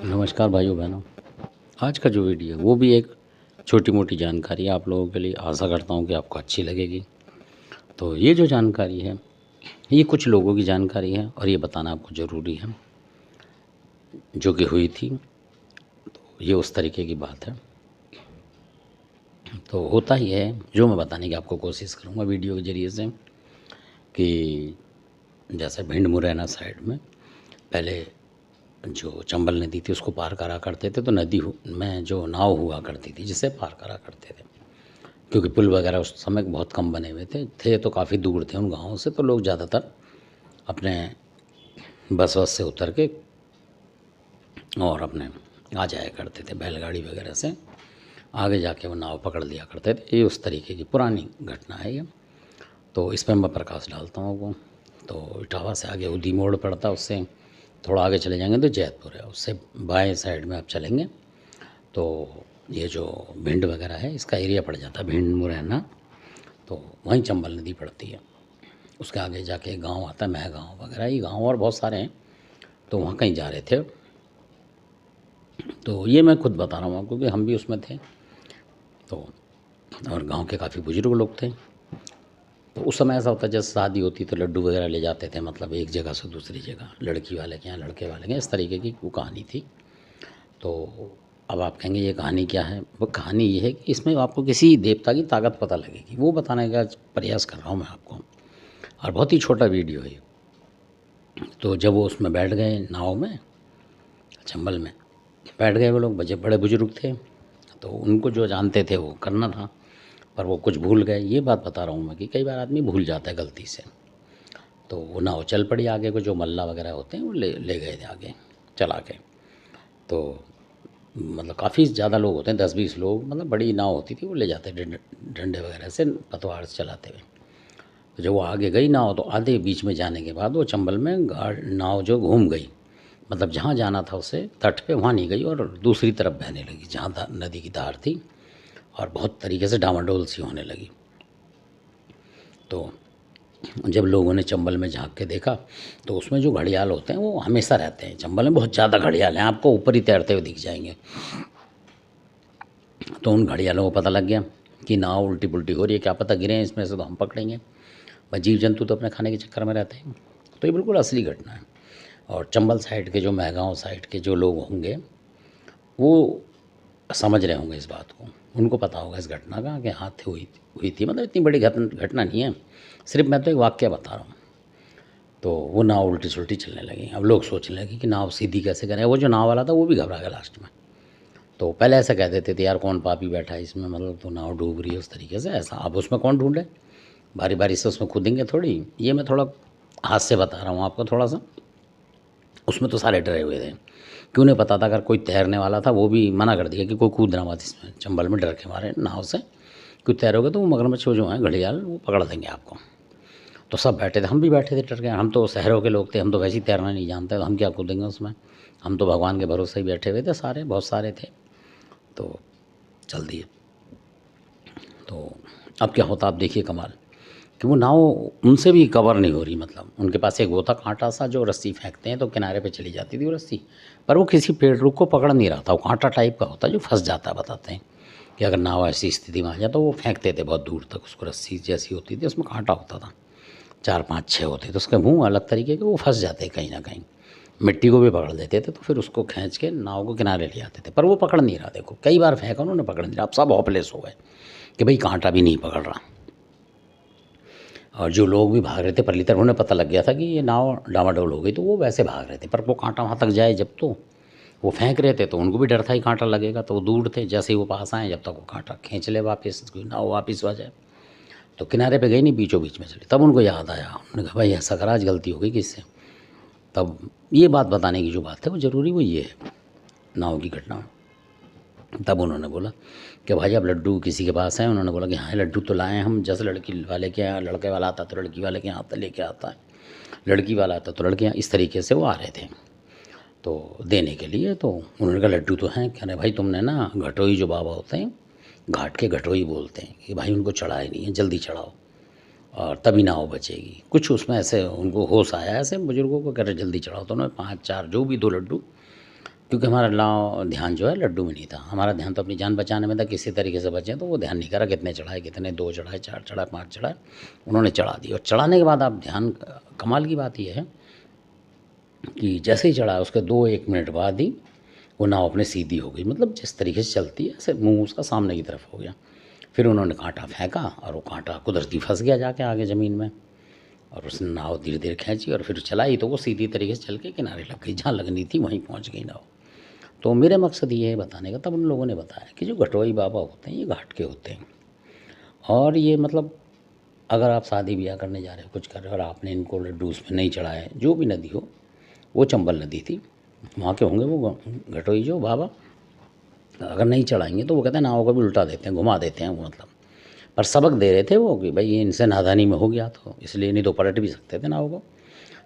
नमस्कार भाइयों बहनों। आज का जो वीडियो है वो भी एक छोटी मोटी जानकारी है आप लोगों के लिए। आशा करता हूँ कि आपको अच्छी लगेगी। तो ये जो जानकारी है ये कुछ लोगों की जानकारी है और ये बताना आपको ज़रूरी है जो कि हुई थी। तो ये उस तरीके की बात है। तो होता ही है जो मैं बताने की आपको कोशिश करूँगा वीडियो के ज़रिए से कि जैसे भिंड मुरैना साइड में पहले जो चंबल नदी थी उसको पार करा करते थे। तो नदी में जो नाव हुआ करती थी जिससे पार करा करते थे, क्योंकि पुल वगैरह उस समय बहुत कम बने हुए थे तो काफ़ी दूर थे उन गाँवों से। तो लोग ज़्यादातर अपने बस वस से उतर के और अपने आ जाया करते थे बैलगाड़ी वगैरह से। आगे जाके वो नाव पकड़ लिया करते थे। ये उस तरीके की पुरानी घटना है ये। तो इस पर मैं प्रकाश डालता हूँ वो। तो इटावा से आगे उदी मोड़ पड़ता है, उससे थोड़ा आगे चले जाएंगे तो जैतपुर है, उससे बाएं साइड में आप चलेंगे तो ये जो भिंड वगैरह है इसका एरिया पड़ जाता है, भिंड मुरैना। तो वहीं चंबल नदी पड़ती है। उसके आगे जाके गांव आता है महगांव वगैरह, ये गांव और बहुत सारे हैं। तो वहाँ कहीं जा रहे थे। तो ये मैं खुद बता रहा हूँ आपको कि हम भी उसमें थे। तो और गांव के काफ़ी बुजुर्ग लोग थे। तो उस समय ऐसा होता है जैसे शादी होती तो लड्डू वगैरह ले जाते थे, मतलब एक जगह से दूसरी जगह, लड़की वाले के यहाँ लड़के वाले के यहाँ, इस तरीके की वो कहानी थी। तो अब आप कहेंगे ये कहानी क्या है? वो कहानी ये है कि इसमें आपको किसी देवता की ताकत पता लगेगी, वो बताने का प्रयास कर रहा हूँ मैं आपको। और बहुत ही छोटा वीडियो है। तो जब वो उसमें बैठ गए नाव में, चंबल में बैठ गए वो लोग, बड़े बुजुर्ग थे तो उनको जो जानते थे वो करना था, पर वो कुछ भूल गए। ये बात बता रहा हूँ मैं कि कई बार आदमी भूल जाता है गलती से। तो वो नाव चल पड़ी आगे को, जो मल्ला वगैरह होते हैं वो ले गए थे आगे चला के। तो मतलब काफ़ी ज़्यादा लोग होते हैं, 10-20 लोग, मतलब बड़ी नाव होती थी, वो ले जाते डंडे वगैरह से पतवार से चलाते हुए। तो जब वो आगे गई नाव तो आधे बीच में जाने के बाद वो चंबल में नाव जो घूम गई, मतलब जहाँ जाना था उसे तट पे वहाँ नहीं गई और दूसरी तरफ बहने लगी जहाँ नदी की धार थी, और बहुत तरीके से डामाडोल सी होने लगी। तो जब लोगों ने चंबल में झांक के देखा तो उसमें जो घड़ियाल होते हैं वो हमेशा रहते हैं। चंबल में बहुत ज़्यादा घड़ियाल हैं, आपको ऊपर ही तैरते हुए दिख जाएंगे। तो उन घड़ियालों को पता लग गया कि नाव उल्टी पुल्टी हो रही है, क्या पता गिरे हैं इसमें से तो हम पकड़ेंगे। भाई जीव जंतु तो अपने खाने के चक्कर में रहते हैं। तो ये बिल्कुल असली घटना है। और चंबल साइड के जो महगांव साइड के जो लोग होंगे वो समझ रहे होंगे इस बात को, उनको पता होगा इस घटना का कि हाथ हुई थी। मतलब इतनी बड़ी घटना नहीं है, सिर्फ मैं तो एक वाक्य बता रहा हूँ। तो वो नाव उल्टी सुल्टी चलने लगी। अब लोग सोचने लगे कि नाव सीधी कैसे करें। वो जो नाव वाला था वो भी घबरा गया लास्ट में। तो पहले ऐसा कह देते थे यार कौन पापी बैठा है इसमें, मतलब तो नाव डूब रही है उस तरीके से ऐसा। अब उसमें कौन ढूंढे, बारी बारी से उसमें कूदेंगे थोड़ी। ये मैं थोड़ा हाथ से बता रहा हूँ आपको थोड़ा सा। उसमें तो सारे डरे हुए थे कि उन्हें पता था अगर कोई तैरने वाला था वो भी मना कर दिया कि कोई कूदना मत इसमें, चंबल में डर के मारे नाव से क्यों तैरोगे तो वो मगरमच्छ जो हैं घड़ियाल वो पकड़ देंगे आपको। तो सब बैठे थे, हम भी बैठे थे डर के। हम तो शहरों के लोग थे, हम तो वैसे ही तैरना नहीं जानते, तो हम क्या कूदेंगे उसमें। हम तो भगवान के भरोसे ही बैठे हुए थे सारे, बहुत सारे थे। तो चल दिए। तो अब क्या होता आप देखिए कमाल कि वो नाव उनसे भी कवर नहीं हो रही। मतलब उनके पास एक वो था कांटा सा जो रस्सी फेंकते हैं तो किनारे पे चली जाती थी वो रस्सी, पर वो किसी पेड़ रुख को पकड़ नहीं रहा था। वो कांटा टाइप का होता है जो फंस जाता है, बताते हैं कि अगर नाव ऐसी स्थिति में आ जाए तो वो फेंकते थे बहुत दूर तक उसको। रस्सी जैसी होती थी उसमें कांटा होता था, 4-5-6 होते थे उसके मुँह अलग तरीके के, वो फंस जाते कहीं ना कहीं, मिट्टी को भी पकड़ लेते थे। तो फिर उसको खींच के नाव को किनारे ले आते थे, पर वो पकड़ नहीं रहा। देखो कई बार फेंका उन्होंने, पकड़ नहीं रहा। अब सब होपलेस हो गए कि भाई कांटा भी नहीं पकड़ रहा। और जो लोग भी भाग रहे थे परली तरफ, उन्हें पता लग गया था कि ये नाव डामाडोल हो गई, तो वो वैसे भाग रहे थे। पर वो कांटा वहाँ तक जाए जब, तो वो फेंक रहे थे तो उनको भी डर था ही कांटा लगेगा, तो वो दूर थे। जैसे ही वो पास आए जब तक वो कांटा खींच ले वापस, नाव वापस आ जाए। तो किनारे पे गई नहीं, बीचों बीच में चली। तब उनको याद आया, उन्होंने कहा भाई ऐसा करा, आज गलती हो गई किससे। तब ये बात बताने की जो बात है वो ज़रूरी वो ये है नाव की घटना। तब उन्होंने बोला कि भाई अब लड्डू किसी के पास है। उन्होंने बोला कि हाँ लड्डू तो लाए हम, जैसे लड़की वाले के यहाँ, लड़के वाला आता तो लड़की वाले के यहाँ आता लेके आता है, लड़की वाला आता तो लड़के यहाँ, इस तरीके से वो आ रहे थे तो देने के लिए। तो उन्होंने कहा लड्डू तो हैं। कह रहे भाई तुमने ना घटोई जो बाबा होते हैं, घाट के घटोई बोलते हैं, कि भाई उनको चढ़ाए नहीं है, जल्दी चढ़ाओ और तभी नाव बचेगी। कुछ उसमें ऐसे उनको होश आया, ऐसे बुजुर्गों को कह रहे जल्दी चढ़ाओ। तो उन्होंने 5-4 जो भी 2 लड्डू क्योंकि हमारा ध्यान जो है लड्डू में नहीं था, हमारा ध्यान तो अपनी जान बचाने में था, किसी तरीके से बचें। तो वो ध्यान नहीं करा कितने चढ़ाए, कितने 2 चढ़ाए, 4 चढ़ाए, 5 चढ़ाए, उन्होंने चढ़ा दी। और चढ़ाने के बाद आप ध्यान, कमाल की बात यह है कि जैसे ही चढ़ा उसके 2-1 मिनट बाद ही वो नाव अपने सीधी हो गई, मतलब जिस तरीके से चलती है ऐसे मुँह उसका सामने की तरफ हो गया। फिर उन्होंने कांटा फेंका और वो कांटा कुदरती फंस गया जाके आगे ज़मीन में, और उसने नाव धीरे धीरे खींची और फिर चलाई तो वो सीधी तरीके से चल के किनारे लग गई, जहाँ लगनी थी वहीं पहुँच गई नाव। तो मेरा मकसद ये है बताने का, तब उन लोगों ने बताया कि जो घटोई बाबा होते हैं ये घाट के होते हैं, और ये मतलब अगर आप शादी ब्याह करने जा रहे हो, कुछ कर रहे हो और आपने इनको लड्डू उसमें नहीं चढ़ाए, जो भी नदी हो, वो चंबल नदी थी, वहाँ के होंगे वो घटोई जो बाबा, अगर नहीं चढ़ाएंगे तो वो कहते हैं नाव को भी उल्टा देते हैं, घुमा देते हैं वो, मतलब पर सबक दे रहे थे वो कि भाई ये इनसे नादानी में हो गया, तो इसलिए, नहीं तो पलट भी सकते थे नाव को।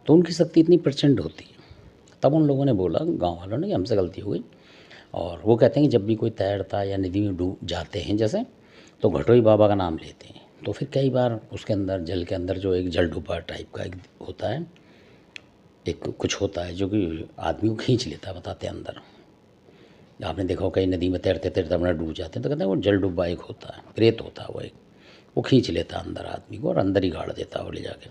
तो उनकी शक्ति इतनी प्रचंड होती है। तब उन लोगों ने बोला, गांव वालों ने, कि हमसे गलती हो गई। और वो कहते हैं कि जब भी कोई तैरता या नदी में डूब जाते हैं जैसे, तो घटोई बाबा का नाम लेते हैं। तो फिर कई बार उसके अंदर, जल के अंदर जो एक जलडुब्बा टाइप का एक होता है, एक कुछ होता है जो कि आदमी को खींच लेता है, बताते हैं अंदर। आपने देखा हो कई नदी में तैरते तैरते अपना डूब जाते हैं, तो कहते हैं वो जलडुब्बा एक होता है, प्रेत होता है वो एक, वो खींच लेता है अंदर आदमी को और अंदर ही गाड़ देता है वो ले जाके।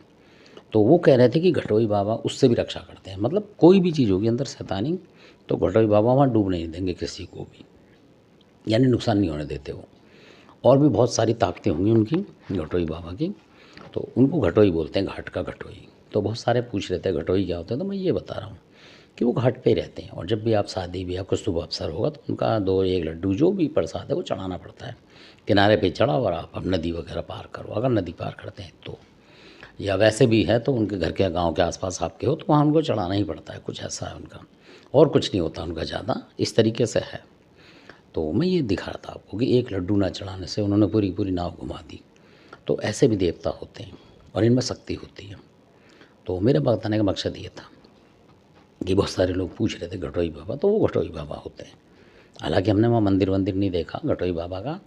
तो वो कह रहे थे कि घटोई बाबा उससे भी रक्षा करते हैं, मतलब कोई भी चीज़ होगी अंदर शैतानी, तो घटोई बाबा वहाँ डूब नहीं देंगे किसी को भी, यानी नुकसान नहीं होने देते वो। और भी बहुत सारी ताकतें होंगी उनकी, घटोई बाबा की, तो उनको घटोई बोलते हैं, घाट का घटोई। तो बहुत सारे पूछ रहे थे घटोई क्या होते हैं, तो मैं ये बता रहा हूँ कि वो घाट पे रहते हैं, और जब भी आप शादी ब्याह कुछ शुभ अवसर होगा तो उनका 2-1 लड्डू जो भी प्रसाद है वो चढ़ाना पड़ता है। किनारे पे चढ़ा और आप अब नदी वगैरह पार करो, अगर नदी पार करते हैं तो, या वैसे भी है तो उनके घर के गांव के आसपास आपके हो तो वहाँ उनको चढ़ाना ही पड़ता है, कुछ ऐसा है उनका, और कुछ नहीं होता उनका ज़्यादा, इस तरीके से है। तो मैं ये दिखा रहा था आपको कि एक लड्डू ना चढ़ाने से उन्होंने पूरी पूरी नाव घुमा दी। तो ऐसे भी देवता होते हैं और इनमें शक्ति होती है। तो मेरा बताने का मकसद ये था कि बहुत सारे लोग पूछ रहे थे घटोई बाबा, तो वो घटोई बाबा होते हैं। हालांकि हमने वहाँ मंदिर वंदिर नहीं देखा घटोई बाबा का,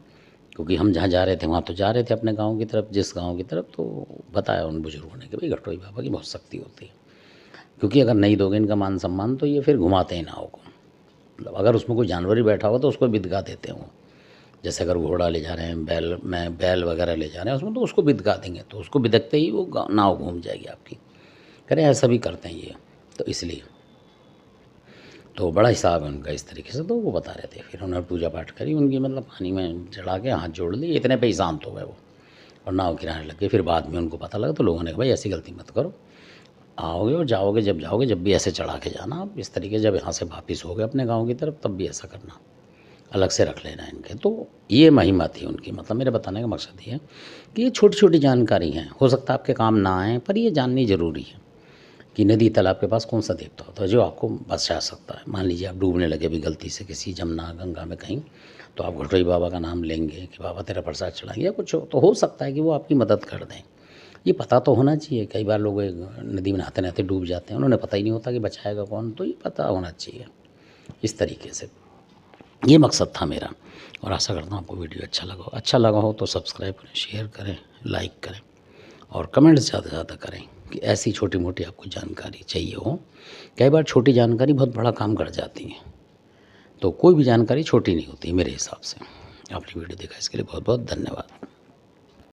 क्योंकि हम जहाँ जा रहे थे वहाँ तो जा रहे थे अपने गांव की तरफ, जिस गांव की तरफ, तो बताया उन बुजुर्गों ने कि भाई घटोई बाबा की बहुत शक्ति होती है, क्योंकि अगर नहीं दोगे इनका मान सम्मान तो ये फिर घुमाते हैं नाव को, मतलब अगर उसमें कोई जानवर ही बैठा हो तो उसको बिदगा देते हैं वो। जैसे अगर घोड़ा ले जा रहे हैं, बैल वगैरह ले जा रहे हैं उसमें, तो उसको बिदगा देंगे, तो उसको बिदकते ही वो नाव घूम जाएगी आपकी। करें ऐसा भी करते हैं ये, तो इसलिए तो बड़ा हिसाब है उनका इस तरीके से। तो वो बता रहे थे, फिर उन्होंने पूजा पाठ करी उनकी, मतलब पानी में चढ़ा के हाथ जोड़ लिए, इतने पे ही शांत हो गए वो और नाव किनारे लग गए। फिर बाद में उनको पता लगा तो लोगों ने कहा भाई ऐसी गलती मत करो, आओगे और जाओगे, जब भी ऐसे चढ़ा के जाना आप इस तरीके, जब यहाँ से वापस हो गए अपने गाँव की तरफ तब भी ऐसा करना, अलग से रख लेना इनके। तो ये महिमा थी उनकी, मतलब मेरे बताने का मकसद ये है कि ये छोटी छोटी जानकारी हैं, हो सकता है आपके काम ना आए, पर ये जाननी ज़रूरी है कि नदी तालाब के पास कौन सा देवता होता है जो आपको बचा सकता है। मान लीजिए आप डूबने लगे भी गलती से किसी जमुना गंगा में कहीं, तो आप घटोई बाबा का नाम लेंगे कि बाबा तेरा प्रसाद चढ़ाएंगे या कुछ हो, तो हो सकता है कि वो आपकी मदद कर दें। ये पता तो होना चाहिए, कई बार लोग नदी में नहाते नहाते डूब जाते हैं, उन्होंने पता ही नहीं होता कि बचाएगा कौन, तो ये पता होना चाहिए इस तरीके से। ये मकसद था मेरा, और आशा करता हूँ आपको वीडियो अच्छा लगा हो तो सब्सक्राइब करें, शेयर करें, लाइक करें और कमेंट्स ज़्यादा से ज़्यादा करें कि ऐसी छोटी मोटी आपको जानकारी चाहिए हो। कई बार छोटी जानकारी बहुत बड़ा काम कर जाती है, तो कोई भी जानकारी छोटी नहीं होती मेरे हिसाब से। आपने वीडियो देखा इसके लिए बहुत बहुत धन्यवाद।